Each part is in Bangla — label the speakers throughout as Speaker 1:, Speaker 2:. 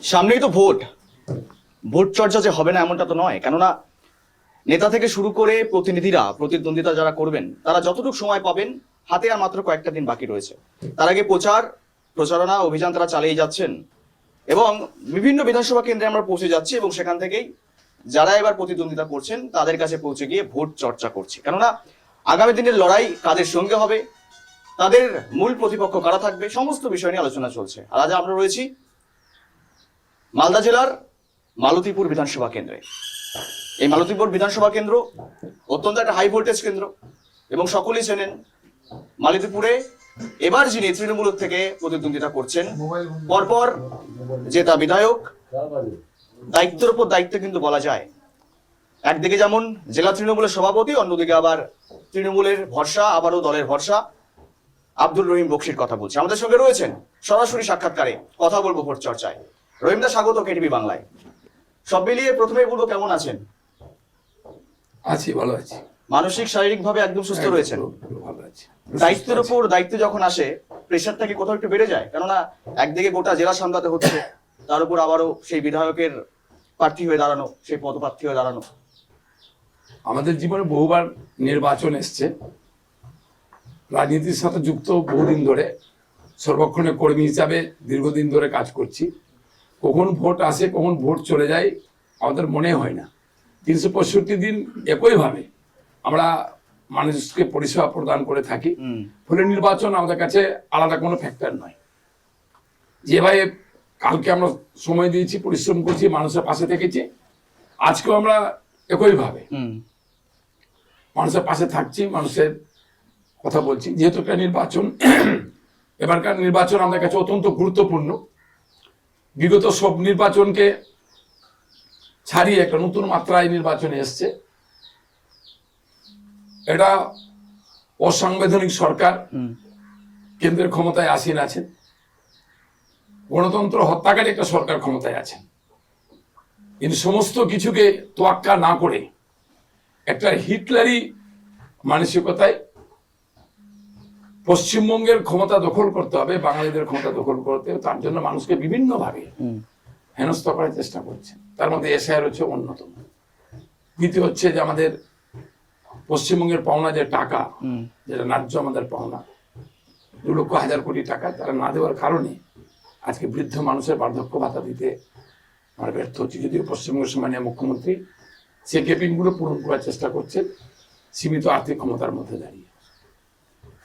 Speaker 1: সামনেই তো ভোট। ভোট চর্চা যে হবে না এমনটা তো নয়, কেননা নেতা থেকে শুরু করে প্রতিনিধিরা, প্রতিদ্বন্দ্বিতা যারা করবেন, তারা যতটুকু সময় পাবেন, হাতে আর মাত্র কয়েকটা দিন বাকি রয়েছে। তার আগে প্রচারণা অভিযান তারা চালিয়ে যাচ্ছেন এবং বিভিন্ন বিধানসভা কেন্দ্রে আমরা পৌঁছে যাচ্ছি এবং সেখান থেকেই যারা এবার প্রতিদ্বন্দ্বিতা করছেন তাদের কাছে পৌঁছে গিয়ে ভোট চর্চা করছি। কেননা আগামী দিনের লড়াই কাদের সঙ্গে হবে, তাদের মূল প্রতিপক্ষ কারা থাকবে, সমস্ত বিষয় নিয়ে আলোচনা চলছে। আর আজ আমরা রয়েছি মালদা জেলার মালতীপুর বিধানসভা কেন্দ্রে। এই মালতীপুর বিধানসভা কেন্দ্র অত্যন্ত একটা হাই ভোল্টেজ কেন্দ্র এবং সকলেই চেনেন মালতীপুরে এবার যিনি তৃণমূল থেকে প্রতিদ্বন্দ্বিতা করছেন, পরপর জেতা বিধায়ক, দায়িত্বের উপর দায়িত্ব কিন্তু বলা যায়। একদিকে যেমন জেলা তৃণমূলের সভাপতি, অন্যদিকে আবার তৃণমূলের ভরসা, আবারও দলের ভরসা আব্দুর রহিম বক্সির কথা বলছি। আমাদের সঙ্গে রয়েছেন সরাসরি সাক্ষাৎকারে, কথা বলবো ভোট চর্চায়। রহিমদা, স্বাগত কেটিভি বাংলায়। সব মিলিয়ে প্রথমেই বলবো, কেমন আছেন?
Speaker 2: আছি, ভালো আছি।
Speaker 1: মানসিক শারীরিক ভাবে একদম সুস্থ রয়েছেন?
Speaker 2: ভালো আছি।
Speaker 1: দায়িত্বের উপর দায়িত্ব যখন আসে, প্রেশারটা কি কোথাও একটু বেড়ে যায়? কেননা একদিকে গোটা জেলা সামলাতে হচ্ছে, তার উপর আবারও সেই বিধায়কের প্রার্থী হয়ে দাঁড়ানো, সেই পদপ্রার্থী হয়ে দাঁড়ানো।
Speaker 2: আমাদের জীবনে বহুবার নির্বাচন এসছে, রাজনীতির সাথে যুক্ত বহুদিন ধরে, সর্বক্ষণে কর্মী হিসাবে দীর্ঘদিন ধরে কাজ করছি। কখন ভোট আসে, কখন ভোট চলে যায় আমাদের মনে হয় না। 365 দিন একইভাবে আমরা মানুষকে পরিষেবা প্রদান করে থাকি। ফলে নির্বাচন আমাদের কাছে আলাদা কোনো ফ্যাক্টর নয়। যেভাবে কালকে আমরা সময় দিয়েছি, পরিশ্রম করছি, মানুষের পাশে থেকেছি, আজকেও আমরা একইভাবে মানুষের পাশে থাকছি, মানুষের কথা বলছি। যেহেতু একটা নির্বাচন, এবারকার নির্বাচন আমাদের কাছে অত্যন্ত গুরুত্বপূর্ণ। বিগত সব নির্বাচনকে ছাড়িয়ে একটা নতুন মাত্রায় নির্বাচনে এসছে। এটা অসাংবিধানিক সরকার কেন্দ্রের ক্ষমতায় আসীন আছেন, গণতন্ত্র হত্যাকারী একটা সরকার ক্ষমতায় আছেন। কিন্তু সমস্ত কিছুকে তোয়াক্কা না করে একটা হিটলারি মানসিকতায় পশ্চিমবঙ্গের ক্ষমতা দখল করতে হবে, বাঙালিদের ক্ষমতা দখল করতে হবে, তার জন্য মানুষকে বিভিন্নভাবে হেনস্থা করার চেষ্টা করছে। তার মধ্যে এসআইআর হচ্ছে অন্যতম। দ্বিতীয় হচ্ছে যে আমাদের পশ্চিমবঙ্গের পাওনা যে টাকা, যেটা ন্যায্য আমাদের পাওনা, 2,00,000 কোটি টাকা, তারা না দেওয়ার কারণে আজকে বৃদ্ধ মানুষের বার্ধক্য ভাতা দিতে আমরা ব্যর্থ হচ্ছি। যদিও পশ্চিমবঙ্গের সম্মানীয় মুখ্যমন্ত্রী সে গ্যাপিংগুলো পূরণ করার চেষ্টা করছেন সীমিত আর্থিক ক্ষমতার মধ্যে দাঁড়িয়ে।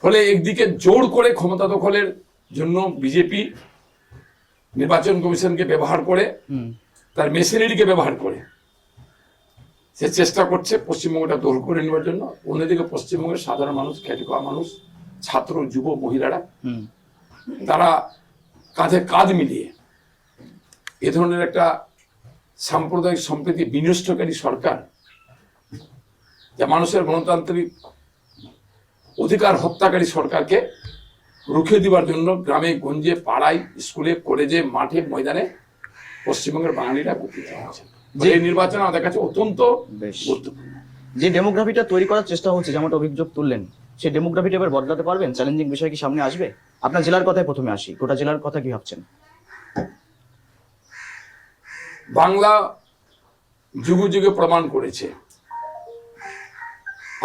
Speaker 2: ফলে একদিকে জোর করে ক্ষমতা দখলের জন্য বিজেপি নির্বাচন কমিশনকে ব্যবহার করে, তার মেশিনারিকে ব্যবহার করে সে চেষ্টা করছে পশ্চিমবঙ্গটা দখল করে নেওয়ার জন্য। অন্যদিকে পশ্চিমবঙ্গের সাধারণ মানুষ, খেটে খাওয়া মানুষ, ছাত্র, যুব, মহিলারা, তারা কাঁধে কাঁধ মিলিয়ে এ ধরনের একটা সাম্প্রদায়িক সম্প্রীতি বিনষ্টকারী সরকার, যা মানুষের গণতান্ত্রিক অধিকার হত্যাকারী সরকারকে রুখে দেওয়ার জন্য গ্রামে গঞ্জে, পাড়ায়, স্কুলে, কলেজে, মাঠে, ময়দানে পশ্চিমবঙ্গের বাঙালিরা উপস্থিত হয়েছে। যে নির্বাচন আমাদের কাছে অত্যন্ত গুরুত্বপূর্ণ।
Speaker 1: যে ডেমোগ্রাফিটা তৈরি করার চেষ্টা হচ্ছে, যেমনটা অভিযোগ তুললেন, সেই ডেমোগ্রাফিটা এবার বদলাতে পারবেন? চ্যালেঞ্জিং বিষয় কি সামনে আসবে? আপনার জেলার কথায় প্রথমে আসি, গোটা জেলার কথা কি ভাবছেন?
Speaker 2: বাংলা যুগে যুগে প্রমাণ করেছে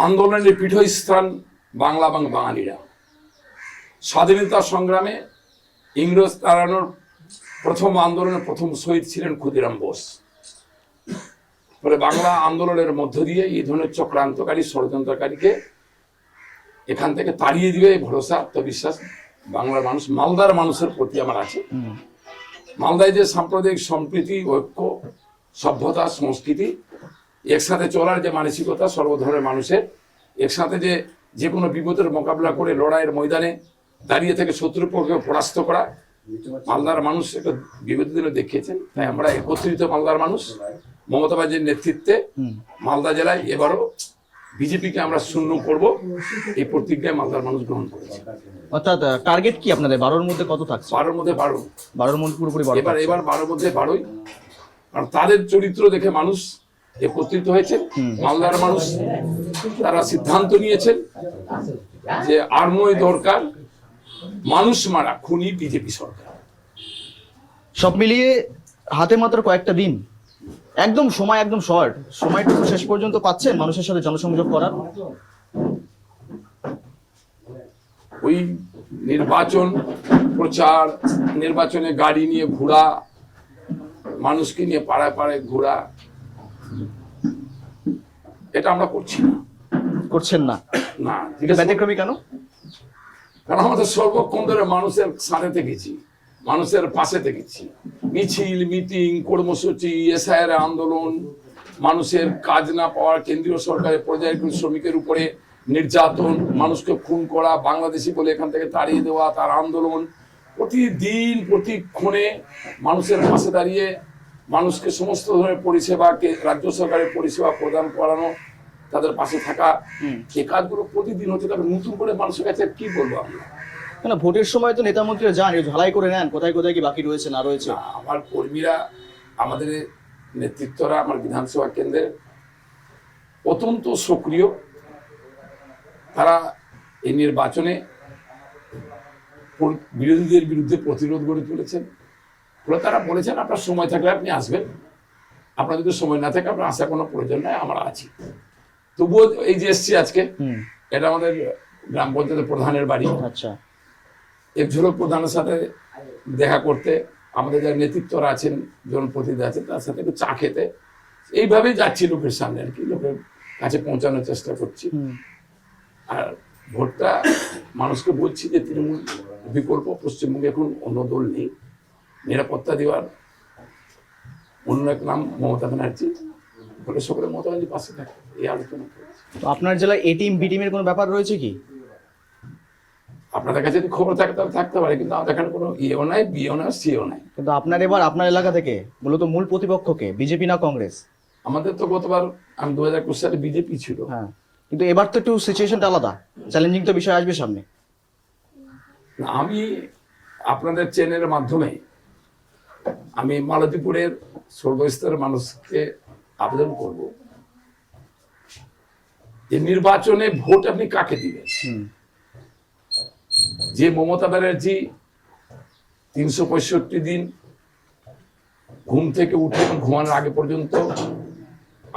Speaker 2: আন্দোলনের পীঠস্থান বাংলা এবং বাঙালিরা। স্বাধীনতা সংগ্রামে ইংরেজ তাড়ানোর প্রথম আন্দোলনের প্রথম শহীদ ছিলেন ক্ষুদিরাম বোস। ফলে বাংলা আন্দোলনের মধ্য দিয়ে এই ধরনের চক্রান্তকারী, ষড়যন্ত্রকারীকে এখান থেকে তাড়িয়ে দিবে ভরসা, আত্মবিশ্বাস বাংলার মানুষ, মালদার মানুষের প্রতি আমার আছে। মালদায় যে সাম্প্রদায়িক সম্প্রীতি, ঐক্য, সভ্যতা, সংস্কৃতি, একসাথে চলার যে মানসিকতা সর্বধরনের মানুষের, একসাথে যে কোনো বিপদের মোকাবিলা করে লড়াইয়ের ময়দানে দাঁড়িয়ে থেকে শত্রুপক্ষকে পরাস্ত করা, মালদার মানুষ একটা বিগত দিনে দেখিয়েছেন। তাই আমরা একত্রিত মালদার মানুষ মমতা ব্যানার্জির নেতৃত্বে মালদা জেলায় এবারও বিজেপিকে আমরা শূন্য করব, এই প্রতিজ্ঞায় মালদার মানুষ গ্রহণ করেছে।
Speaker 1: অর্থাৎ টার্গেট কি আপনাদের? 12-র মধ্যে কত থাকছে?
Speaker 2: 12-র মধ্যে 12।
Speaker 1: 12-র মধ্যে পুরোপুরি
Speaker 2: এবার 12-র মধ্যে 12ই। কারণ তাদের চরিত্র দেখে মানুষ একত্রিত হয়েছে। মালদার মানুষ তারা সিদ্ধান্ত নিয়েছেন যে আর নয় দরকার মানুষ মারা খুনি বিজেপি সরকার।
Speaker 1: সব মিলিয়ে হাতে মাত্র কয়েকটা দিন, একদম সময় একদম শর্ট, সময়টুকু শেষ পর্যন্ত পাচ্ছেন মানুষের সাথে জনসংযোগ করার?
Speaker 2: ওই নির্বাচন প্রচার, নির্বাচনে গাড়ি নিয়ে ঘোরা, মানুষকে নিয়ে পাড়ায় পাড়ায় ঘোরা, এটা আমরা করছি না।
Speaker 1: করছেন না?
Speaker 2: না,
Speaker 1: এটা ব্যতিক্রমী কেন?
Speaker 2: কারণ আমাদের সর্বক্ষণ ধরে মানুষের সাথে থেকেছি, মানুষের পাশে থেকেছি। মিছিল, মিটিং, কর্মসূচি, এসআইআর আন্দোলন, মানুষের কাজ না পাওয়ার কেন্দ্রীয় সরকারের পর্যায়ে শ্রমিকের উপরে নির্যাতন, মানুষকে খুন করা, বাংলাদেশি বলে এখান থেকে তাড়িয়ে দেওয়া, তার আন্দোলন, প্রতিদিন প্রতিক্ষণে মানুষের পাশে দাঁড়িয়ে মানুষকে সমস্ত ধরনের পরিষেবাকে, রাজ্য সরকারের পরিষেবা প্রদান করানো, তাদের পাশে থাকা, এই কাজগুলো প্রতিদিন হচ্ছে। তবে নতুন করে মানুষের কাছে কি বলবো আমরা?
Speaker 1: না, ভোটের সময় তো নেতা মন্ত্রীরা যান, ঝালাই করে নেন কোথায় কোথায় কি বাকি রয়েছে না রয়েছে।
Speaker 2: না, আমার কর্মীরা, আমাদের নেতৃত্বরা আমার বিধানসভা কেন্দ্রের অত্যন্ত সক্রিয়। তারা এই নির্বাচনে বিরোধীদের বিরুদ্ধে প্রতিরোধ গড়ে তুলেছেন। ফলে তারা বলেছেন আপনার সময় থাকলে আপনি আসবেন, আপনার যদি সময় না থাকে আপনার আসার কোনো প্রয়োজন নাই, আমরা আছি। তবুও এই যে এসছি আজকে, এটা আমাদের গ্রাম পঞ্চায়েতের প্রধানের বাড়ি।
Speaker 1: আচ্ছা,
Speaker 2: এক ঝলক প্রধানের সাথে দেখা করতে, আমাদের যারা নেতৃত্বরা আছেন, জনপ্রতিনিধি আছেন, তার সাথে একটু চা খেতে, এইভাবেই যাচ্ছি লোকের সামনে আর কি, লোকের কাছে পৌঁছানোর চেষ্টা করছি। আর ভোটটা মানুষকে বলছি যে তৃণমূল বিকল্প, পশ্চিমবঙ্গে এখন অন্য দল নেই, নিরাপত্তা দেওয়ার অন্য এক নাম মমতা ব্যানার্জি, বলে সকলে মমতা ব্যানার্জি পাশে থাকে, এই আলোচনা করছি।
Speaker 1: তো আপনার জেলায় এ টিম বি টিমের কোনো ব্যাপার রয়েছে কি?
Speaker 2: আপনাদের কাছে যদি খবর থাকে তাহলে থাকতে পারে, কিন্তু আমাদের এখানে কোনো ইয়েও নাই, বিও নাই, সিও নাই।
Speaker 1: কিন্তু আপনার এবার আপনার এলাকা থেকে মূলত মূল প্রতিপক্ষকে বিজেপি না কংগ্রেস?
Speaker 2: আমাদের তো গতবার 2021 সালে বিজেপি ছিল।
Speaker 1: হ্যাঁ, কিন্তু এবার তো একটু সিচুয়েশনটা আলাদা, চ্যালেঞ্জিং তো বিষয় আসবে সামনে।
Speaker 2: আমি আপনাদের চ্যানেলের মাধ্যমে আমি মালতীপুরের সর্বস্তরের মানুষকে আবেদন করব, যে নির্বাচনে ভোট আপনি কাকে দিবেন। যে মমতা ব্যানার্জি 365 দিন ঘুম থেকে উঠে এবং ঘুমানোর আগে পর্যন্ত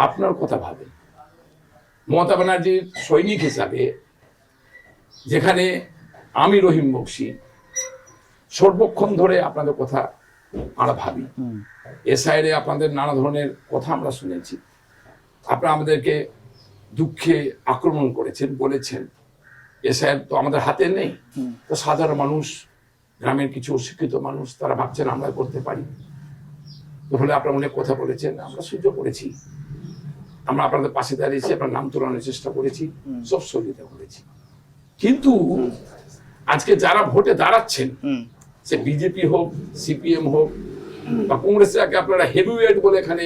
Speaker 2: আপনার কথা ভাবেন, মমতা ব্যানার্জির সৈনিক হিসাবে যেখানে আমি রহিম বক্সি সর্বক্ষণ ধরে আপনাদের কথা আমরা ভাবি, এ সাইডে আপনাদের নানা ধরনের কথা আমরা শুনেছি, আপনারা আমাদেরকে দুঃখে আক্রমণ করেছেন, বলেছেন এ সাইড তো আমাদের হাতে নেই। তো সাধারণ মানুষ, গ্রামের কিছু অশিক্ষিত মানুষ, তারা ভাবছেন আমরা করতে পারি, তো ফলে আপনারা অনেক কথা বলেছেন, আমরা সহ্য করেছি, আমরা আপনাদের পাশে দাঁড়িয়েছি, আপনার নাম তোলানোর চেষ্টা করেছি, সব সহযোগিতা করেছি। কিন্তু আজকে যারা ভোটে দাঁড়াচ্ছেন, সে বিজেপি হোক, সিপিএম হোক বা কংগ্রেসের, আগে আপনারা হেভিওয়েট বলে এখানে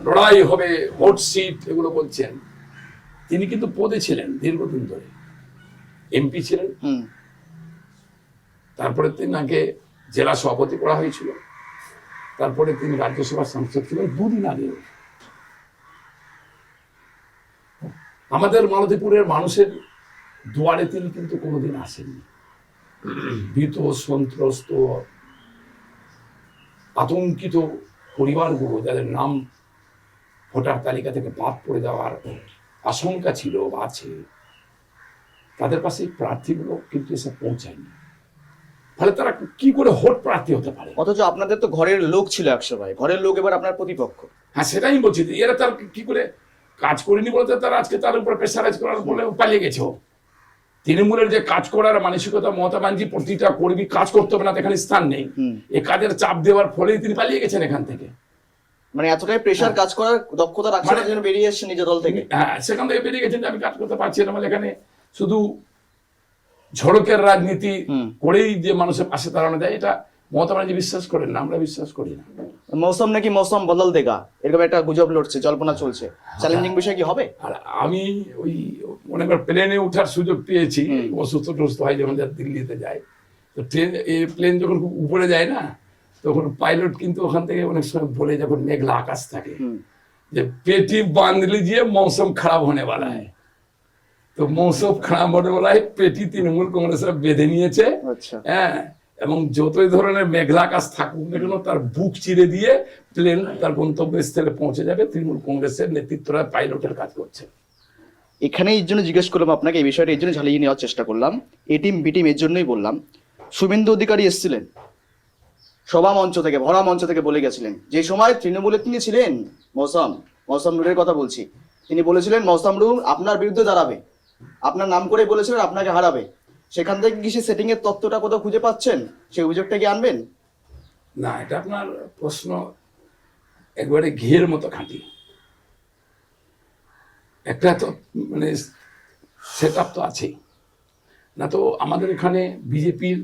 Speaker 2: লড়াই হবে, হট সিট এগুলো বলছেন, তিনি কিন্তু পদে ছিলেন দীর্ঘদিন ধরে, এমপি ছিলেন, তারপরে তিনাকে জেলা সভাপতি করা হয়েছিল, তারপরে তিনি রাজ্যসভার সাংসদ ছিলেন 2 দিন আগে। আমাদের মালতীপুরের মানুষের দুয়ারে তিনি কিন্তু কোনোদিন আসেননি। ভীত, সন্ত্রস্ত, আতঙ্কিত পরিবারগুলো, যাদের নাম ভোটার তালিকা থেকে বাদ পড়ে যাওয়ার আশঙ্কা ছিল বা আছে, তাদের পাশে প্রার্থীগুলো কিন্তু এসে পৌঁছায়নি। ফলে তারা কি করে ভোট প্রার্থী হতে পারে?
Speaker 1: অথচ আপনাদের তো ঘরের লোক ছিল 100 ভাই, ঘরের লোক এবার আপনার প্রতিপক্ষ।
Speaker 2: হ্যাঁ, সেটাই বলছি, এরা তার কি করে কাজ করেনি বলতে তারা আজকে তার উপর প্রেসারাইজ করার বলে পালিয়ে গেছে। তৃণমূলের যে কাজ করার মানসিকতা, মমতা ব্যানার্জি প্রতিটা কর্মী কাজ করতে হবে না, এখানে স্থান নেই, এই কাজের চাপ দেওয়ার ফলেই তিনি পালিয়ে গেছেন এখান থেকে।
Speaker 1: মানে এতটাই প্রেসার, কাজ করার দক্ষতা রাখার জন্য বেরিয়ে এসেছেন নিজের দল থেকে।
Speaker 2: হ্যাঁ, সেখান থেকে বেরিয়ে গেছেন যে আমি কাজ করতে পারছি না, বলে এখানে শুধু ঝড়কের রাজনীতি করেই যে মানুষের পাশে দাঁড়ানো যায়, এটা মমতা ব্যানার্জি বিশ্বাস করেন না, আমরা বিশ্বাস করি না।
Speaker 1: মৌসুম নাকি মৌসুম বদল দেগা, এরকম একটা গুজব লড়ছে, জল্পনা চলছে, চ্যালেঞ্জিং বিষয় কি হবে?
Speaker 2: আর আমি ওই অনেকবার প্লেনে ওঠার সুযোগ পেয়েছি, অসুস্থ টসুস্থ হয় যখন দিল্লিতে যায়, তো প্লেন যখন খুব উপরে যায় না, তখন পাইলট কিন্তু ওখান থেকে অনেক সময় বলে, যখন মেঘলা আকাশ থাকে, যে পেটি বাঁধ লিজিয়ে মৌসুম খারাপ होने वाला है। তো মৌসুম খারাপ होने वाला है, পেটি তৃণমূল কংগ্রেসরা বেঁধে নিয়েছে।
Speaker 1: আচ্ছা,
Speaker 2: হ্যাঁ, এবং যতই ধরনের মেঘলা আকাশ থাকুক না কেন তার বুক চিরে দিয়ে প্লেন তার গন্তব্যস্থলে পৌঁছে যাবে। তৃণমূল কংগ্রেসের নেতৃত্বরা পাইলটের কাজ করছে।
Speaker 1: এখানে এই জন্য জিজ্ঞেস করলাম আপনাকে, এই বিষয়টা এই জন্য ঝালিয়ে নেওয়ার চেষ্টা করলাম, এ টিম বি টিম এর জন্যই বললাম। শুভেন্দু অধিকারী এসেছিলেন সভা মঞ্চ থেকে, ভরা মঞ্চ থেকে বলে গেছিলেন, যে সময় তৃণমূলে তিনি ছিলেন, মৌসাম নূরের কথা বলছি, তিনি বলেছিলেন মৌসাম নূর আপনার বিরুদ্ধে দাঁড়াবে, আপনার নাম করে বলেছিলেন আপনাকে হারাবে। সেখান থেকে কি সে সেটিং এর তত্ত্বটা কোথাও খুঁজে পাচ্ছেন? সেই অভিযোগটা কি আনবেন?
Speaker 2: না, এটা আপনার প্রশ্ন একবারে ঘিয়ের মতো খাঁটি। একটা তো মানে সেট আপ তো আছেই না, তো আমাদের এখানে বিজেপির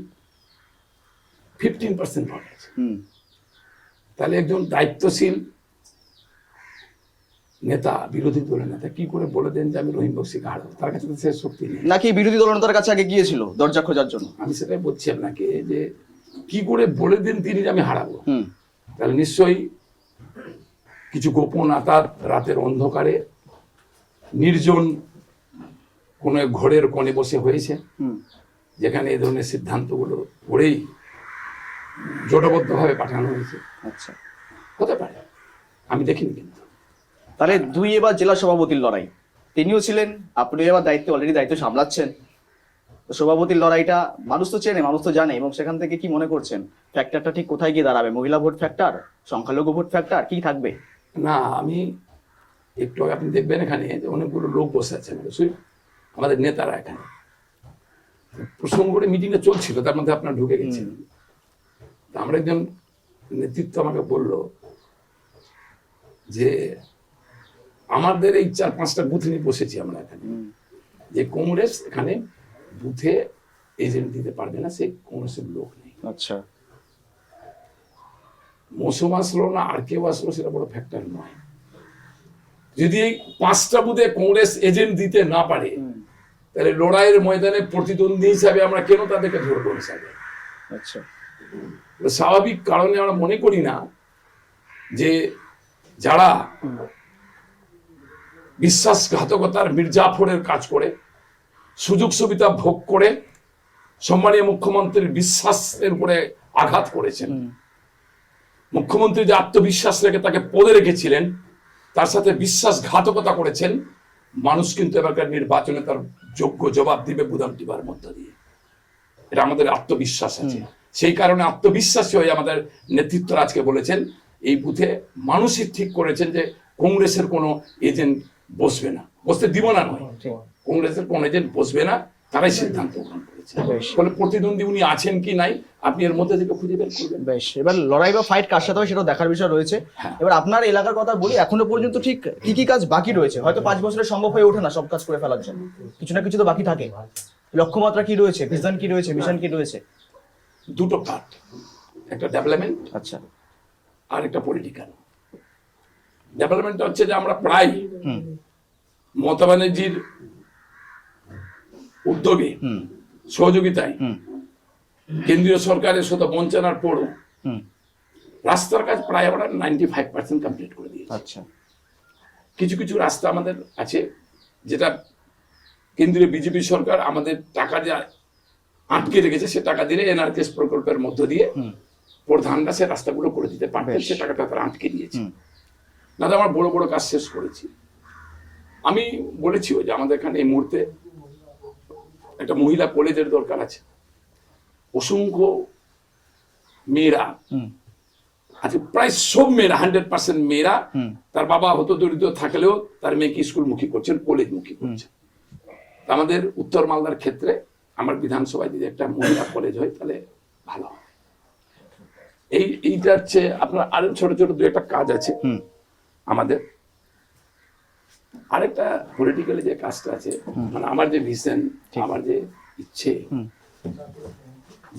Speaker 2: 15% ভোট আছে। তাহলে একজন দায়িত্বশীল নেতা, বিরোধী দলের নেতা কি করে বলে দেন যে আমি রহিম বক্সিকে হারাবো? তার কাছে তো সে শক্তি নেই।
Speaker 1: নাকি বিরোধী দলনেতার কাছে আগে গিয়েছিল দরজা খোঁজার জন্য?
Speaker 2: আমি সেটাই বলছি আপনাকে, যে কি করে বলে দেন তিনি যে আমি হারাবো। তাহলে নিশ্চয়ই কিছু গোপন আতাত রাতের অন্ধকারে নির্জন কোনো এক ঘরের কোণে বসে হয়েছে, যেখানে এই ধরনের সিদ্ধান্তগুলো করেই জোটবদ্ধভাবে পাঠানো হয়েছে।
Speaker 1: আচ্ছা,
Speaker 2: হতে পারে, আমি দেখিনি। কিন্তু
Speaker 1: তাহলে দুই এবার জেলা সভাপতির লড়াই, তিনিও ছিলেন, আপনি এবার অলরেডি দায়িত্ব সামলাচ্ছেন, তো সভাপতির লড়াইটা মানুষ তো চেনে, মানুষ তো জানে, এবং সেখান থেকে কি মনে করছেন ফ্যাক্টরটা ঠিক কোথায় গিয়ে দাঁড়াবে? মহিলা ভোট ফ্যাক্টর, সংখ্যালঘু ভোট ফ্যাক্টর, কি থাকবে?
Speaker 2: না, আমি একটু আপনি দেখবেন এখানে যে অনেকগুলো লোক বসে আছেন, আমাদের নেতারা এখানে প্রসঙ্গ করে মিটিংটা চলছিল, তার মধ্যে আপনার ঢুকে গেছেন। আমরা একজন নেতৃত্ব আমাকে বলল যে আমাদের এই 4-5টা বুথ নিয়ে বসেছি আমরা এখানে, যে কংগ্রেস এখানে বুথে এজেন্ট দিতে পারবে না, সেই কংগ্রেসের লোক নেই।
Speaker 1: আচ্ছা,
Speaker 2: মৌসুম আসলো না আর কেউ আসলো সেটা বড় ফ্যাক্টর নয়। যদি এই 5টা বুথে কংগ্রেস এজেন্ট দিতে না পারে, তাহলে লড়াইয়ের ময়দানে প্রতিদ্বন্দ্বী হিসাবে আমরা কেন তাদেরকে ধরবো হিসাবে?
Speaker 1: আচ্ছা,
Speaker 2: স্বাভাবিক কারণে আমরা মনে করি না যে যারা বিশ্বাসঘাতকতার মির্জাফরের কাজ করে, সুযোগ সুবিধা ভোগ করে সম্মানীয় মুখ্যমন্ত্রীর বিশ্বাসের উপরে আঘাত করেছেন, মুখ্যমন্ত্রী যে আত্মবিশ্বাস রেখে তাকে পদে রেখেছিলেন, তার সাথে বিশ্বাসঘাতকতা করেছেন, মানুষ কিন্তু এবারকার নির্বাচনে তার যোগ্য জবাব দিবে বুদাম টিবার মধ্য দিয়ে। এটা আমাদের আত্মবিশ্বাস আছে। সেই কারণে আত্মবিশ্বাসী হয়ে আমাদের নেতৃত্বরা আজকে বলেছেন, এই বুথে মানুষই ঠিক করেছেন যে কংগ্রেসের কোনো এজেন্ট বসবে না, বসতে দিব না নয়, কংগ্রেসের কোন এজেন্ট বসবে না, তারাই সিদ্ধান্ত গ্রহণ করেছে। ফলে প্রতিদ্বন্দ্বী উনি আছেন কি নাই আপনি এর মধ্যে থেকে খুঁজে বের করবেন।
Speaker 1: বেশ, এবার লড়াই বা ফাইট কার সাথে হয় সেটাও দেখার বিষয় রয়েছে। এবার আপনার এলাকার কথা বলি, এখনো পর্যন্ত ঠিক কি কি কাজ বাকি রয়েছে? হয়তো 5 বছরে সম্ভব হয়ে ওঠে না সব কাজ করে ফেলার জন্য, কিছু না কিছু তো বাকি থাকে। লক্ষ্যমাত্রা কি রয়েছে, ভিশন কি রয়েছে, মিশন কি রয়েছে?
Speaker 2: দুটো পার্ট, একটা ডেভেলপমেন্ট,
Speaker 1: আচ্ছা,
Speaker 2: আর একটা পলিটিক্যাল। ডেভেলপমেন্টটা হচ্ছে যে আমরা প্রায় মমতা ব্যানার্জির উদ্যোগে, সহযোগিতায়, কেন্দ্রীয় সরকারের সাথে বঞ্চনার পরও রাস্তার কাজ প্রায় আমরা 95% কমপ্লিট করে দিয়েছি।
Speaker 1: আচ্ছা,
Speaker 2: কিছু কিছু রাস্তা আমাদের আছে যেটা কেন্দ্রীয় বিজেপি সরকার আমাদের টাকা যা আটকে রেখেছে, সে টাকা দিলে এনআরকেএস প্রকল্পের মধ্য দিয়ে প্রধানরা সে রাস্তাগুলো করে দিতে পারতেন, সে টাকাটা তারা আটকে দিয়েছে। না, আমার বড় বড় কাজ শেষ করেছি। আমি বলেছিও যে আমাদের এখানে এই মুহূর্তে একটা মহিলা কলেজের দরকার আছে। অসংখ্য মেয়েরা আচ্ছা, প্রায় সব মেয়েরা 100% মেয়েরা তার বাবা হত দরিদ্র থাকলেও তার মেয়েকে স্কুলমুখী করছেন, কলেজমুখী করছেন। আমাদের উত্তর মালদার ক্ষেত্রে আমার বিধানসভায় যদি একটা মহিলা কলেজ হয় তাহলে ভালো হয়। এইটা হচ্ছে আপনার আরো ছোট ছোট দু একটা কাজ আছে আমাদের। আরেকটা পলিটিক্যালি যে কাজটা আছে, মানে আমার যে ভিশন, আমার যে ইচ্ছে,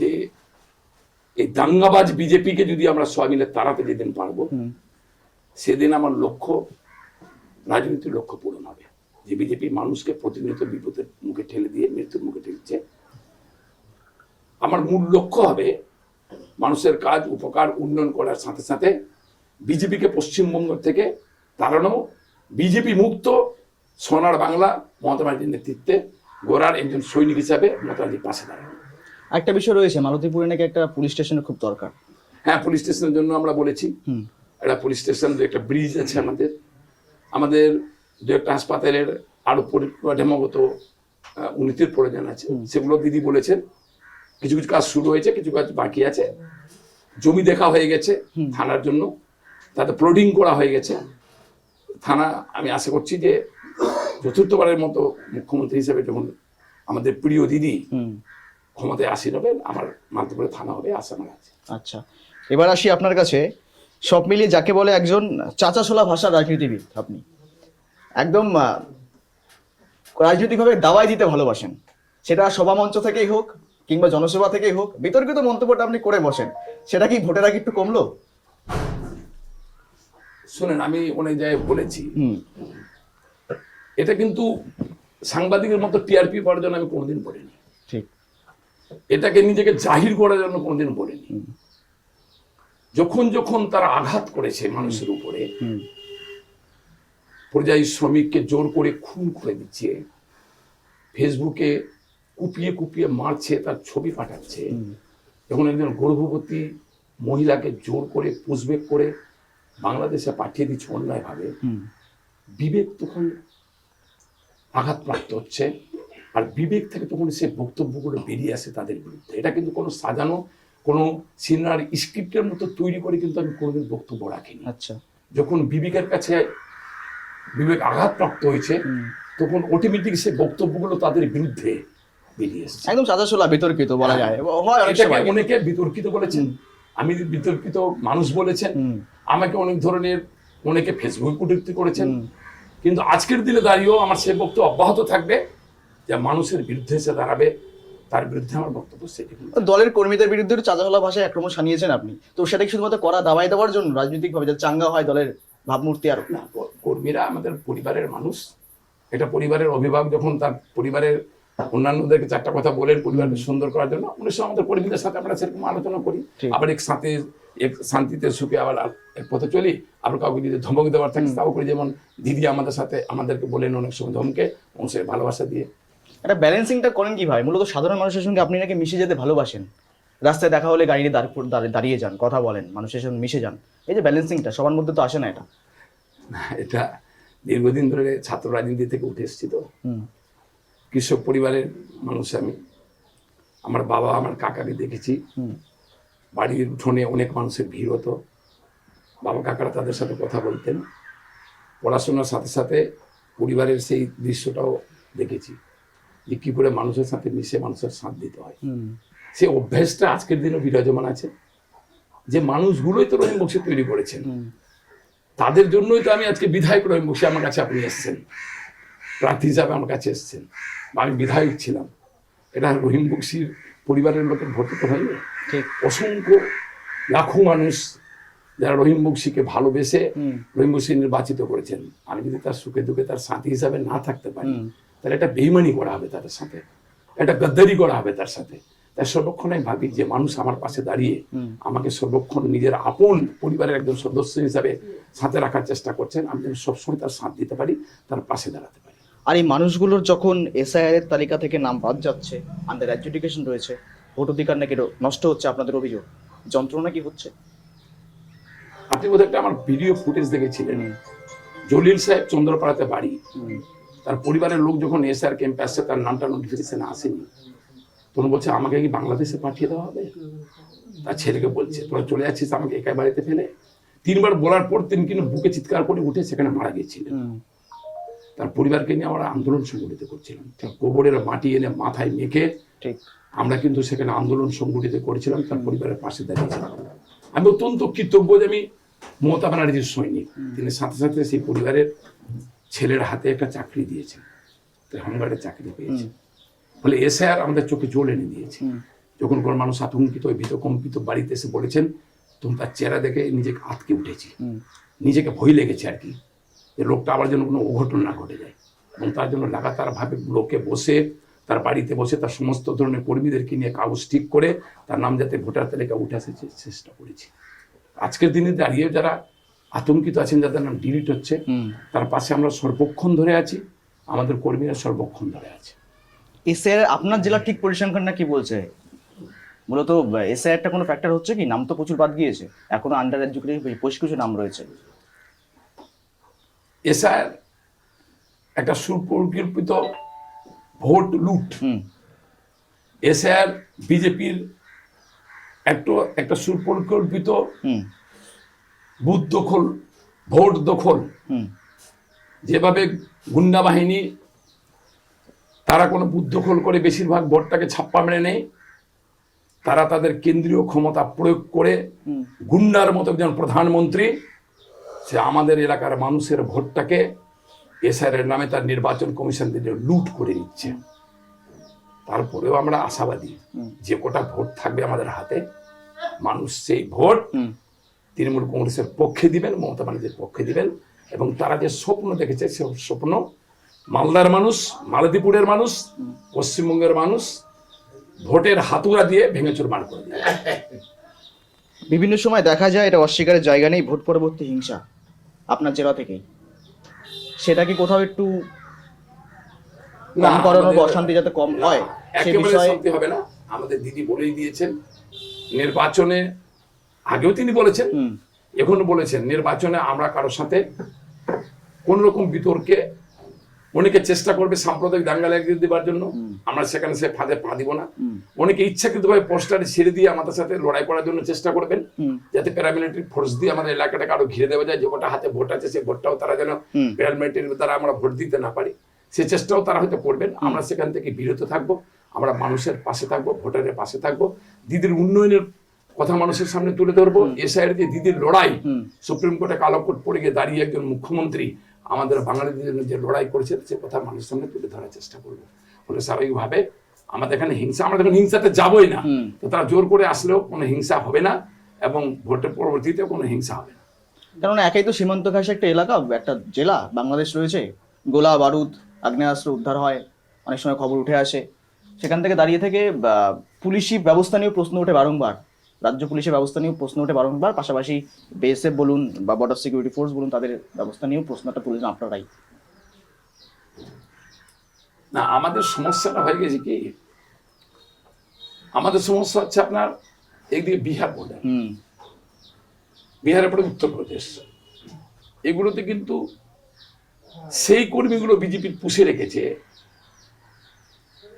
Speaker 2: যে এই দাঙ্গাবাজ বিজেপিকে যদি আমরা সবাই মিলে তাড়াতে যেদিন পারবো, সেদিন আমার লক্ষ্য, রাজনীতির লক্ষ্য পূরণ হবে। যে বিজেপি মানুষকে প্রতিনিয়ত বিপদের মুখে ঠেলে দিয়ে মৃত্যুর মুখে ঠেলছে, আমার মূল লক্ষ্য হবে মানুষের কাজ, উপকার, উন্নয়ন করার সাথে সাথে বিজেপিকে পশ্চিমবঙ্গ থেকে তাড়ানো, বিজেপি মুক্ত সোনার বাংলা মমতা ব্যানার্জির নেতৃত্বে গড়ার একজন সৈনিক হিসাবে মমতা ব্যানার্জির পাশে দাঁড়ানো।
Speaker 1: একটা বিষয় রয়েছে, মালতীপুরে নাকি একটা পুলিশ স্টেশনের খুব দরকার।
Speaker 2: হ্যাঁ, পুলিশ স্টেশনের জন্য আমরা বলেছি। একটা পুলিশ স্টেশন, একটা ব্রিজ আছে আমাদের, আমাদের দু একটা হাসপাতালের আরো পরিকাঠামোগত উন্নতির প্রয়োজন আছে, সেগুলো দিদি বলেছেন। কিছু কিছু কাজ শুরু হয়েছে, কিছু কাজ বাকি আছে। জমি দেখা হয়ে গেছে থানার জন্য, তাতে প্লটিং করা হয়ে গেছে। থানা আমি আশা করছি যে চতুর্থবারের মতো মুখ্যমন্ত্রী হিসেবে যখন আমাদের প্রিয় দিদি ক্ষমতায় আসীন হবেন, আমার মালতীপুরে থানা হবে আশা আমার আছে।
Speaker 1: আচ্ছা, এবার আসি আপনার কাছে। সব মিলিয়ে যাকে বলে একজন চাচাশোলা ভাষার রাজনীতিবিদ আপনি, একদম রাজনৈতিকভাবে দাওয়াই দিতে ভালোবাসেন। সেটা সভা মঞ্চ থেকেই হোক কিংবা জনসভা থেকেই হোক, বিতর্কিত মন্তব্যটা আপনি করে বসেন। সেটা কি ভোটের আগে একটু কমলো?
Speaker 2: শোনেন, আমি অনেক জায়গায় বলেছি, এটা কিন্তু সাংবাদিকের মতো টিআরপি পাওয়ার জন্য আমি কোনোদিন বলিনি।
Speaker 1: ঠিক।
Speaker 2: এটাকে নিজেকে জাহির করার জন্য কোনোদিন বলিনি। যখন যখন তারা আঘাত করেছে মানুষের উপরে, পরিযায়ী শ্রমিককে জোর করে খুন করে দিচ্ছে, ফেসবুকে কুপিয়ে কুপিয়ে মারছে, তার ছবি পাঠাচ্ছে, যখন একজন গর্ভবতী মহিলাকে জোর করে পুষবেক করে বাংলাদেশে পাঠিয়ে দিচ্ছে অন্যায়ভাবে, বিবেক তখন আঘাতপ্রাপ্ত হচ্ছে। আর বিবেক থেকে তখন সে বক্তব্যগুলো বেরিয়ে আসে তাদের বিরুদ্ধে। এটা কিন্তু কোনো সাজানো, কোনো সিনেমার স্ক্রিপ্টের মতো তৈরি করে কিন্তু আমি কোনোদিন বক্তব্য রাখিনি।
Speaker 1: আচ্ছা,
Speaker 2: যখন বিবেকের কাছে বিবেক আঘাতপ্রাপ্ত হয়েছে, তখন অটোমেটিক সে বক্তব্যগুলো তাদের বিরুদ্ধে বেরিয়ে এসেছে।
Speaker 1: একদম চাচাশোলা, বিতর্কিত বলা যায়। হয় অনেক সময়।
Speaker 2: অনেকে বিতর্কিত বলেছেন, আমি বিতর্কিত মানুষ বলেছেন, আমাকে অনেক ধরনের অনেকে ফেসবুক কটূক্তি করেছেন। কিন্তু আজকের দিনে দাঁড়িয়েও আমার সে বক্তব্য অব্যাহত থাকবে, যে মানুষের বিরুদ্ধে এসে দাঁড়াবে, তার বিরুদ্ধে আমার বক্তব্য সেটি।
Speaker 1: দলের কর্মীদের বিরুদ্ধে চাচাশোলা ভাষায় আক্রমণ শানিয়েছেন আপনি, তো সেটা কি শুধুমাত্র করা দাবাই দেওয়ার জন্য, রাজনৈতিকভাবে যাতে চাঙ্গা হয় দলের ভাবমূর্তি? আর
Speaker 2: না, কর্মীরা আমাদের পরিবারের মানুষ। এটা পরিবারের অভিভাবক যখন তার পরিবারের অন্যান্যদেরকে চারটা কথা বলেন পরিবারকে সুন্দর করার জন্য, অনেক সময় আমাদের কর্মীদের সাথে আমরা সেরকম আলোচনা করি। আবার এক সাথে এক শান্তিতে সুখে আবার এক পথে চলি। আবার কাউকে যদি ধমক দেওয়ার থাকে তাও করি, যেমন দিদি আমাদের সাথে আমাদেরকে বলেন অনেক সময় ধমকে, এবং সে ভালোবাসা দিয়ে।
Speaker 1: এটা ব্যালেন্সিংটা করেন কিভাবে? মূলত সাধারণ মানুষের সঙ্গে আপনি নাকি মিশে যেতে ভালোবাসেন, রাস্তায় দেখা হলে গাড়ি নিয়ে দাঁড়িয়ে যান, কথা বলেন, মানুষের সঙ্গে মিশে যান। এই যে ব্যালেন্সিংটা সবার মধ্যে তো আসে না।
Speaker 2: এটা দীর্ঘদিন ধরে ছাত্র রাজনীতি থেকে উঠে এসেছি, তো কৃষক পরিবারের মানুষ আমি। আমার বাবা আমার কাকাকে দেখেছি, বাড়ির উঠোনে অনেক মানুষের ভিড় হতো, বাবা কাকারা তাদের সাথে কথা বলতেন। পড়াশোনার সাথে সাথে পরিবারের সেই দৃশ্যটাও দেখেছি, যে কি করে মানুষের সাথে মিশে মানুষের সাথ দিতে হয়। সেই অভ্যাসটা আজকের দিনে বিরাজমান আছে। যে মানুষগুলোই তো রহিম বক্সি তৈরি করেছেন, তাদের জন্যই তো আমি আজকে বিধায়ক রহিম বক্সি আমার কাছে আপনি এসেছেন, প্রার্থী হিসাবে আমার কাছে এসেছেন, বা আমি বিধায়ক ছিলাম। এটা রহিম বক্সির পরিবারের লোকের ভোটে তো হয়নি। অসংখ্য লাখো মানুষ যারা রহিম বক্সিকে ভালোবেসে রহিম বক্সি নির্বাচিত করেছেন। আমি যদি তার সুখে দুঃখে তার সাথী হিসাবে না থাকতে পারি, তাহলে একটা বেইমানি করা হবে তাদের সাথে, একটা গদ্দারি করা হবে তার সাথে। তাই সর্বক্ষণ আমি ভাবি যে মানুষ আমার পাশে দাঁড়িয়ে আমাকে সর্বক্ষণ নিজের আপন পরিবারের একজন সদস্য হিসাবে সাথে রাখার চেষ্টা করছেন। আমি যেন সবসময় তার সাথ দিতে পারি, তার পাশে দাঁড়াতে পারি।
Speaker 1: আর এই মানুষগুলোর যখন এসআইআর এর তালিকা থেকে নাম বাদ যাচ্ছে, আন্ডার অ্যাডজুডিকেশন রয়েছে, ভোট অধিকার নাকি নষ্ট হচ্ছে, আপনাদের অভিযোগ, যন্ত্রণা কি হচ্ছে?
Speaker 2: আপনি বোধহয় একটা আমার ভিডিও ফুটেজ দেখেছিলেন, জলিল সাহেব চন্দ্রপাড়াতে বাড়ি, তার পরিবারের লোক যখন এসআইআর ক্যাম্পে আসছে, তার নামটা নোটিফিকেশন আসেনি, তখন বলছে আমাকে কি বাংলাদেশে পাঠিয়ে দেওয়া হবে? তার ছেলেকে বলছে তোরা চলে যাচ্ছিস আমাকে একাই বাড়িতে ফেলে। 3 বার বলার পর তিনি কিন্তু বুকে চিৎকার করে উঠে সেখানে মারা গিয়েছিলেন। তার পরিবারকে নিয়ে আমরা আন্দোলন সংগঠিত করছিলাম, গোবরের মাটি এনে মাথায় মেখে আমরা কিন্তু সেখানে আন্দোলন সংগঠিত করেছিলাম, তার পরিবারের পাশে দাঁড়িয়েছিলাম। আমি অত্যন্ত কৃতজ্ঞ যে আমি মমতা ব্যানার্জির সৈনিক, তিনি সাথে সাথে সেই পরিবারের ছেলের হাতে একটা চাকরি দিয়েছেন, হোমগার্ডের চাকরি পেয়েছে। ফলে এসআইআর আমাদের চোখে জল এনে দিয়েছে। যখন কোনো মানুষ আতঙ্কিত ভীতকম্পিত বাড়িতে এসে বলেছেন, তখন তার চেহারা দেখে নিজেকে আটকে উঠেছি, নিজেকে ভয় লেগেছে আর কি, যে লোকটা আবার যেন কোনো অঘটন না ঘটে যায়। এবং তার জন্য লাগাতার ভাবে লোকে বসে, তার বাড়িতে বসে তার সমস্ত ধরনের কর্মীদেরকে নিয়ে কাগজ ঠিক করে তার নাম যাতে ভোটার তালিকা উঠে আসে চেষ্টা করেছি। আজকের দিনে দাঁড়িয়ে যারা আতঙ্কিত আছেন, যাদের নাম ডিলিট হচ্ছে, তার পাশে আমরা সর্বক্ষণ ধরে আছি, আমাদের কর্মীরা সর্বক্ষণ ধরে আছে।
Speaker 1: এসআইআর আপনার জেলার ঠিক পরিসংখ্যান না কি বলছে? মূলত এসআইআরটা কোনো ফ্যাক্টর হচ্ছে কি? নাম তো প্রচুর বাদ গিয়েছে, এখনো আন্ডার এডুকেটেড বেশ কিছু নাম রয়েছে।
Speaker 2: এসআইআর একটা সুপরিকল্পিত ভোট লুট। এসআইআর বিজেপির একটা সুপরিকল্পিত বুথ দখল, ভোট দখল। যেভাবে গুন্ডা বাহিনী তারা কোনো বুথ দখল করে বেশিরভাগ ভোটটাকে ছাপ্পা মেরে নেয়, তারা তাদের কেন্দ্রীয় ক্ষমতা প্রয়োগ করে গুন্ডার মতো একজন প্রধানমন্ত্রী সে আমাদের এলাকার মানুষের ভোটটাকে এসআইআর নামে তার নির্বাচন কমিশন থেকে লুট করে নিচ্ছে। তারপরেও আমরা আশাবাদী যে কোটা ভোট থাকবে আমাদের হাতে, মানুষ সেই ভোট তৃণমূল কংগ্রেসের পক্ষে দিবেন, মমতা ব্যানার্জির পক্ষে দিবেন। এবং তারা যে স্বপ্ন দেখেছে সে স্বপ্ন মালদার মানুষ, মালতীপুরের মানুষ, পশ্চিমবঙ্গের মানুষ ভোটের হাতুড়া দিয়ে ভেঙে চুরমার করে দেবে।
Speaker 1: বিভিন্ন সময় দেখা যায় এটা অস্বীকারের জায়গা নেই, ভোট পরবর্তী হিংসা আপনার জেলা থেকেই, সেটা কি কোথাও একটু কম করানো, অশান্তি যাতে কম হয় সে
Speaker 2: একেবারে
Speaker 1: বিষয়ে?
Speaker 2: শান্তি হবে না। আমাদের দিদি বলেই দিয়েছেন, নির্বাচনে আগেও তিনি বলেছেন, এখনো বলেছেন, নির্বাচনে আমরা কারোর সাথে কোন রকম বিতর্কে, অনেকে চেষ্টা করবে সাম্প্রদায়িক দাঙ্গা লাগিয়ে দেওয়ার জন্য, আমরা সেখানে সে ফাঁদে পা দিব না। অনেকে ইচ্ছাকৃতভাবে পোস্টারে ছেড়ে দিয়ে আমাদের সাথে লড়াই করার জন্য চেষ্টা করবেন, যাতে প্যারামিলিটারি ফোর্স দিয়ে আমাদের এলাকাটাকে আরো ঘিরে দেওয়া যায়, যে কটা হাতে ভোট আছে সেই ভোটটাও তারা যেন প্যারামিলিটারির দ্বারা আমরা ভোট দিতে না পারি, সে চেষ্টাও তারা হয়তো করবেন। আমরা সেখান থেকে বিরত থাকবো, আমরা মানুষের পাশে থাকবো, ভোটারের পাশে থাকবো, দিদির উন্নয়নের কথা মানুষের সামনে তুলে ধরবো। এসআইআর যে দিদির লড়াই, সুপ্রিম কোর্টে কালো কোট পড়ে গিয়ে দাঁড়িয়ে একজন মুখ্যমন্ত্রী আমাদের বাঙালিদের জন্য যে লড়াই করেছে সে কথা মানুষের সামনে তুলে ধরার চেষ্টা করবো। ফলে স্বাভাবিকভাবে আমাদের এখানে হিংসা, আমরা যখন হিংসাতে যাবোই না, তো তারা জোর করে আসলেও কোনো হিংসা হবে না এবং ভোটের পরবর্তীতেও কোনো হিংসা হবে না।
Speaker 1: কারণ একাই তো সীমান্ত ঘাসে একটা এলাকা, একটা জেলা বাংলাদেশ রয়েছে, গোলা বারুদ আগ্নেয়াস্ত্র উদ্ধার হয়, অনেক সময় খবর উঠে আসে, সেখান থেকে দাঁড়িয়ে থেকে পুলিশি ব্যবস্থা নিয়েও প্রশ্ন ওঠে বারংবার, রাজ্য পুলিশের ব্যবস্থা নিয়েও প্রশ্ন ওঠে বারংবার, পাশাপাশি বিএসএফ বলুন বা বর্ডার সিকিউরিটি ফোর্স বলুন, তাদের ব্যবস্থা নিয়েও প্রশ্নটা তুলেছেন আপনারাই।
Speaker 2: না, আমাদের সমস্যাটা হয়ে গেছে কি, আমাদের সমস্যা হচ্ছে আপনার একদিকে বিহার বর্ডার, বিহারের পরে উত্তরপ্রদেশ, এগুলোতে কিন্তু সেই কর্মীগুলো বিজেপির পুষে রেখেছে,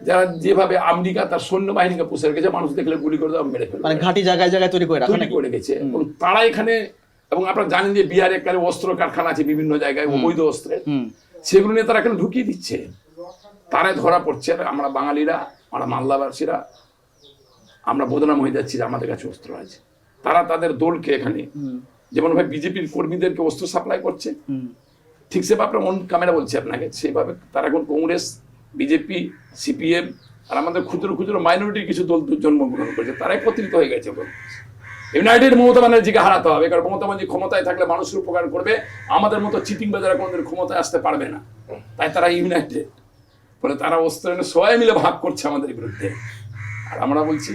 Speaker 2: যারা যেভাবে আমেরিকা তার সৈন্যবাহিনীকে পুষে রেখেছে, মানুষ দেখলে গুলি করে দেওয়া, মেরে ফেলে,
Speaker 1: মানে ঘাঁটি জায়গায় জায়গায় তৈরি করে রাখা
Speaker 2: তৈরি করে রেখেছে। এবং তারা এখানে, এবং আপনারা জানেন যে বিহারে একটা অস্ত্র কারখানা আছে বিভিন্ন জায়গায় অবৈধ অস্ত্রের, সেগুলো নিয়ে তারা এখানে ঢুকিয়ে দিচ্ছে, তারাই ধরা পড়ছে। আমরা বাঙালিরা, আমরা মালদাবাসীরা আমরা বদনাম হয়ে যাচ্ছি যে আমাদের কাছে অস্ত্র আছে। তারা তাদের দলকে এখানে যেমন ভাবে বিজেপির কর্মীদেরকে অস্ত্র সাপ্লাই করছে, ঠিক সেভাবে আপনার অন ক্যামেরা বলছে আপনাকে, সেভাবে তারা এখন কংগ্রেস, বিজেপি, সিপিএম আর আমাদের ক্ষুদ্র ক্ষুদ্র মাইনরিটির কিছু দল জন্মগ্রহণ করেছে, তারাই একত্রিত হয়ে গেছে। ইউনাইটেড মমতা ব্যানার্জিকে হারাতে হবে, কারণ মমতা ব্যানার্জি ক্ষমতায় থাকলে মানুষের উপকার করবে, আমাদের মতো চিটিং বাজারে কোনোদিন ক্ষমতায় আসতে পারবে না, তাই তারা ইউনাইটেড। ফলে তারা অস্ত্র এনে সবাই মিলে ভাগ করছে আমাদের বিরুদ্ধে। আর আমরা বলছি,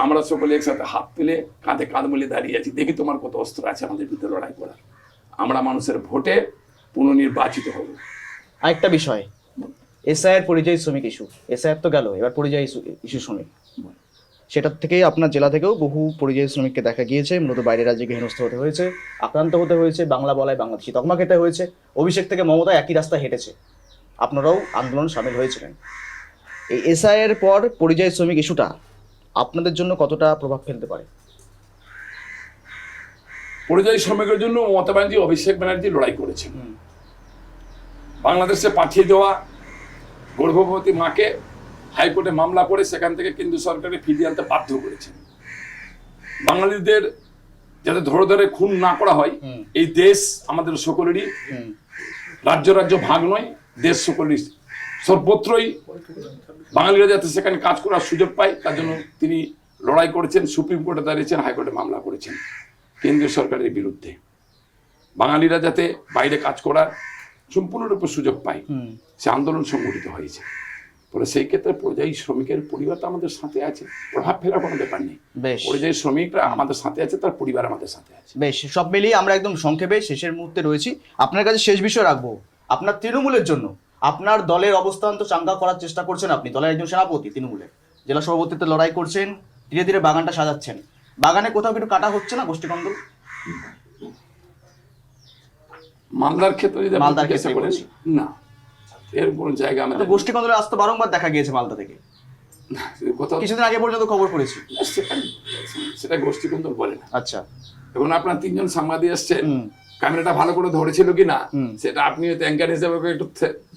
Speaker 2: আমরা সকলে একসাথে হাত তুলে কাঁধে কাঁধ মিলিয়ে দাঁড়িয়ে আছি, দেখি তোমার কত অস্ত্র আছে আমাদের বিরুদ্ধে লড়াই করার, আমরা মানুষের ভোটে পুনর্নির্বাচিত হব।
Speaker 1: আরেকটা বিষয়, এসআইআর পরিযায়ী শ্রমিক ইস্যু, এসআইআর তো গেল, এবার পরিযায়ী ইস্যু শ্রমিক, সেটার থেকেই আপনার জেলা থেকেও বহু পরিযায়ী শ্রমিককে দেখা গিয়েছে মূলত বাইরের রাজ্যে হেনস্থ হতে হয়েছে, আক্রান্ত হতে হয়েছে, বাংলা বলায় বাংলাদেশি তকমা খেতে হয়েছে। অভিষেক থেকে মমতা একই রাস্তা হেঁটেছে, আপনারাও আন্দোলন সামিল হয়েছিলেন। এই এসআইআর পর পরিযায়ী শ্রমিক ইস্যুটা আপনাদের জন্য কতটা প্রভাব ফেলতে পারে?
Speaker 2: পরিযায়ী শ্রমিকের জন্য মমতা ব্যানার্জি, অভিষেক ব্যানার্জি লড়াই করেছেন। বাংলাদেশে পাঠিয়ে দেওয়া গর্ভবতী মাকে হাইকোর্টে মামলা করে সেখান থেকে কেন্দ্র সরকারকে ফিরিয়ে আনতে বাধ্য করেছেন। বাঙালিদের যাতে ধরে ধরে খুন না করা হয়, এই দেশ আমাদের সকলেরই, রাজ্য রাজ্য ভাগ নয়, দেশ সকলেরই, সর্বত্রই বাঙালিরা যাতে সেখানে কাজ করার সুযোগ পায় তার জন্য তিনি লড়াই করেছেন, সুপ্রিম কোর্টে দাঁড়িয়েছেন, হাইকোর্টে মামলা করেছেন কেন্দ্রীয় সরকারের বিরুদ্ধে। বাঙালিরা যাতে বাইরে কাজ করার সম্পূর্ণরূপে সুযোগ পায়, সে আন্দোলন সংগঠিত হয়েছে। ফলে সেই ক্ষেত্রে পরিযায়ী শ্রমিকের পরিবার তো আমাদের সাথে আছে, প্রভাব ফেলার কোনো ব্যাপার নেই। পরিযায়ী শ্রমিকরা আমাদের সাথে আছে, তার পরিবার আমাদের সাথে আছে।
Speaker 1: বেশ, সব মিলিয়ে আমরা একদম সংক্ষেপে শেষের মুহূর্তে রয়েছি। আপনার কাছে শেষ বিষয় রাখবো, আপনার তৃণমূলের জন্য আপনার দলের অবস্থান তো চাঙ্গা করার চেষ্টা করছেন, আপনি দলের একজন সেনাপতি, তৃণমূলের জেলা সভাপতিত্বে লড়াই করছেন, ধীরে ধীরে বাগানটা সাজাচ্ছেন, বাগানে কোথাও কিন্তু কাটা হচ্ছে না গোষ্ঠীকন্দল?
Speaker 2: মালদার ক্ষেত্রে যদি আপনি
Speaker 1: মালদার
Speaker 2: জিজ্ঞাসা
Speaker 1: ক্ষেত্রে
Speaker 2: করেন,
Speaker 1: বলছি।
Speaker 2: না এর কোনো জায়গা আমাদের
Speaker 1: গোষ্ঠীকন্দলের আসতে বারংবার দেখা গিয়েছে মালদা থেকে,
Speaker 2: কোথাও
Speaker 1: কিছুদিন আগে পর্যন্ত খবর করেছি।
Speaker 2: সেটা গোষ্ঠীকন্দল বলে না।
Speaker 1: আচ্ছা,
Speaker 2: এখন আপনার 3 জন সাংবাদিক এসছেন,
Speaker 1: হুম।
Speaker 2: ক্যামেরাটা ভালো করে ধরেছিল কিনা
Speaker 1: হুম।
Speaker 2: সেটা আপনি অ্যাঙ্কার হিসেবে ওকে একটু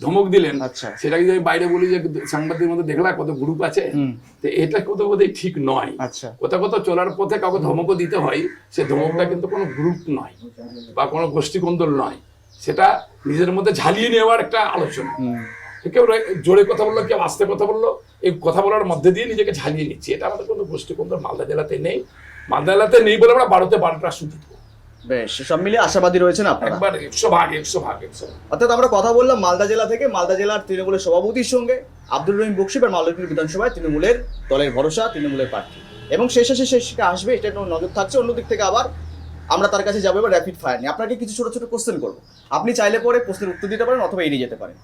Speaker 2: ধমক দিলেন,
Speaker 1: আচ্ছা।
Speaker 2: সেটাকে যদি বাইরে বলি যে সাংবাদিকের মধ্যে দেখলা কত গ্রুপ আছে,
Speaker 1: হুম।
Speaker 2: তো এটা কোথাও বোধহয় ঠিক নয়।
Speaker 1: আচ্ছা।
Speaker 2: কোথাও কোথাও চলার পথে কাউকে ধমকও দিতে হয়, সে ধমকটা কিন্তু কোনো গ্রুপ নয় বা কোনো গোষ্ঠীকন্দল নয়, সেটা নিজের মধ্যে ঝালিয়ে নেওয়ার একটা আলোচনা। কেউ জোরে কথা বললো, কেউ আস্তে কথা বললো, এই কথা বলার মধ্যে দিয়ে নিজেকে ঝালিয়ে নিচ্ছে। এটা আমাদের কোনো গোষ্ঠীকন্দল মালদা জেলাতে নেই। মালদা জেলাতে নেই বলে আমরা 12তে শুধু
Speaker 1: বেশ, সব মিলিয়ে আশাবাদী রয়েছেন আপনারা।
Speaker 2: একবার 100 ভাগ 100 ভাগ 100।
Speaker 1: অর্থাৎ আমরা কথা বললাম মালদা জেলা থেকে, মালদা জেলার তৃণমূলের সভাপতির সঙ্গে আব্দুর রহিম বকশী আর মালদা বিধানসভায় তৃণমূলের দলের ভরসা, তৃণমূলের প্রার্থী, এবং শেষে আসবে এটা একটা নজর থাকছে। অন্যদিক থেকে আবার আমরা তার কাছে যাবো এবার র্যাপিড ফায়ার নিয়ে। আপনাকে কিছু ছোট ছোট কোশ্চেন করবো, আপনি চাইলে পরে প্রশ্নের উত্তর দিতে পারেন অথবা এড়িয়ে যেতে পারেন।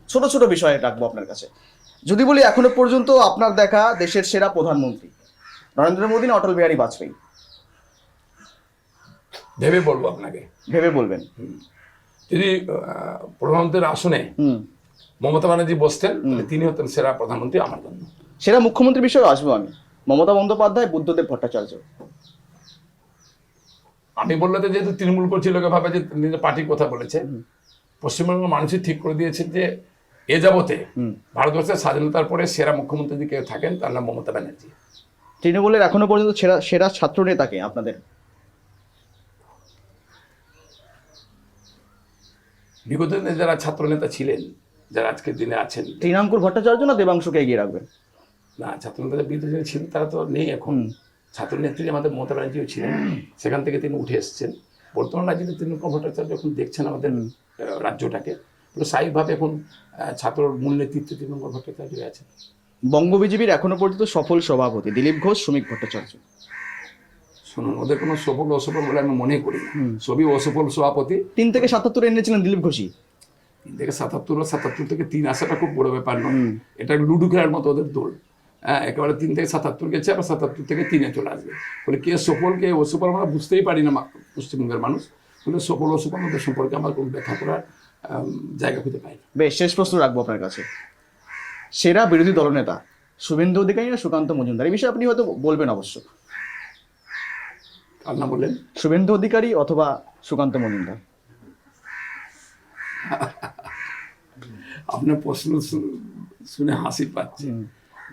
Speaker 1: ছোট ছোট বিষয়ে রাখবো আপনার কাছে। যদি বলি এখনো পর্যন্ত আপনার দেখা দেশের সেরা প্রধানমন্ত্রী নরেন্দ্র মোদী না অটল বিহারী বাজপেয়ী?
Speaker 2: ভেবে বলবো আপনাকে।
Speaker 1: ভেবে বলবেন।
Speaker 2: যদি প্রধানমন্ত্রীর আসনে
Speaker 1: হুম।
Speaker 2: মমতা ব্যানার্জি বসতেন তাহলে তিনি হতেন সেরা প্রধানমন্ত্রী আমার জন্য।
Speaker 1: সেরা মুখ্যমন্ত্রী বিষয়ে আসবো আমি। মমতা বন্দ্যোপাধ্যায়, বুদ্ধদেব ভট্টাচার্য।
Speaker 2: আমি বললে তো যেহেতু তৃণমূল করছি, লোকে ভাবে যে নিজের পার্টির কথা বলেছে। পশ্চিমবঙ্গের মানুষই ঠিক করে দিয়েছে যে এ যাবতে ভারতবর্ষের স্বাধীনতার পরে সেরা মুখ্যমন্ত্রী যদি কেউ থাকেন তার নাম মমতা ব্যানার্জি।
Speaker 1: তৃণমূলের এখনো পর্যন্ত সেরা সেরা ছাত্র নেতাকে আপনাদের?
Speaker 2: বিগত দিনে যারা ছাত্র নেতা ছিলেন, যারা আজকের দিনে আছেন,
Speaker 1: তৃণাঙ্কুর ভট্টাচার্য না দেবাংশুকে এগিয়ে রাখবেন?
Speaker 2: না, ছাত্র নেতা বিগত দিনে ছিলেন তারা তো নেই এখন। ছাত্র নেত্রী আমাদের মমতা ব্যানার্জিও ছিলেন, সেখান থেকে তিনি উঠে এসেছেন। বর্তমান রাজ্যে তৃণমূল ভট্টাচার্য যখন দেখছেন আমাদের রাজ্যটাকে, পুরো স্বাভাবিকভাবে এখন ছাত্র মূল নেতৃত্বে তৃণমূল ভট্টাচার্য আছেন।
Speaker 1: বঙ্গ বিজেপির এখনো পর্যন্ত সফল সভাপতি দিলীপ ঘোষ, শ্রমিক ভট্টাচার্য।
Speaker 2: শুনুন, ওদের কোনো সফল অসফল বলে আমি মনে করি না। সবই অসফল সভাপতি।
Speaker 1: 3 থেকে 77 এনেছিলেন দিলীপ ঘোষই।
Speaker 2: 3 থেকে 77 ও 77 থেকে 3 আসাটা খুব বড় ব্যাপার নয়। এটা লুডু খেলার মতো ওদের দোল। হ্যাঁ, একেবারে 3 থেকে 77 গেছে, আবার 77 থেকে 3-এ চলে আসবে। ফলে কে সফল কে অসফল আমরা বুঝতেই পারি না পশ্চিমবঙ্গের মানুষ। ফলে সফল অসফল ওদের সম্পর্কে আমার কোনো ব্যাখ্যা করার জায়গা খুঁজে পাই না।
Speaker 1: বেশ, শেষ প্রশ্ন রাখবো আপনার কাছে। সেরা বিরোধী দলনেতা শুভেন্দু অধিকারী না সুকান্ত মজুমদার? এই বিষয়ে আপনি হয়তো বলবেন অবশ্য।
Speaker 2: কার নাম বললেন?
Speaker 1: শুভেন্দু অধিকারী অথবা সুকান্ত মজুমদার?
Speaker 2: আপনার প্রশ্ন শুনে হাসি পাচ্ছে।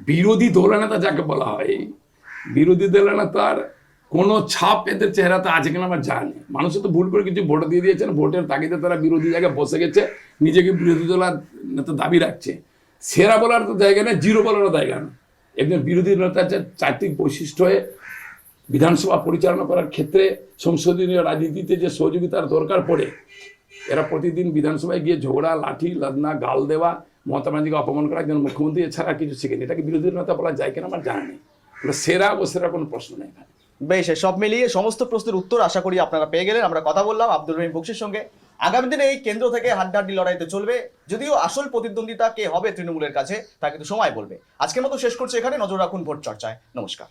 Speaker 2: বিরোধী দলনেতা যাকে বলা হয়, বিরোধী দলনেতার কোনো ছাপ এদের চেহারাতে আছে কিনা আমার জানি। মানুষ তো ভুল করে কিছু ভোট দিয়ে দিয়েছেন, ভোটের তাগিদে তারা বিরোধী জায়গায় বসে গেছে, নিজেকে বিরোধী দলের নেতা দাবি রাখছে। সেরা বলার তো জায়গা নেই, জিরো বলারও জায়গা নেই। একজন বিরোধী নেতার যে 4টি বৈশিষ্ট্য হয়ে বিধানসভা পরিচালনা করার ক্ষেত্রে সংসদীয় রাজনীতিতে যে সহযোগিতার দরকার পড়ে, এরা প্রতিদিন বিধানসভায় গিয়ে ঝগড়া, লাঠি, লাদনা, গাল দেওয়া, মমতা ব্যানার্জিকে অপমান করা একজন মুখ্যমন্ত্রী এছাড়া কিছু শিখেনি। এটাকে বিরোধী নেতা বলা যায় কিনা আমার জানা নেই। সেরা ও সেরা কোনো প্রশ্ন নেই এখানে।
Speaker 1: বেশ, সব মিলিয়ে সমস্ত প্রশ্নের উত্তর আশা করি আপনারা পেয়ে গেলেন। আমরা কথা বললাম আব্দুর রহিম বকশীর সঙ্গে। আগামী দিনে এই কেন্দ্র থেকে হাড্ডাহাড্ডি লড়াইতে চলবে, যদিও আসল প্রতিদ্বন্দ্বিতা কে হবে তৃণমূলের কাছে তা কিন্তু সময় বলবে। আজকের মতো শেষ করছি এখানে। নজর রাখুন ভোট চর্চায়। নমস্কার।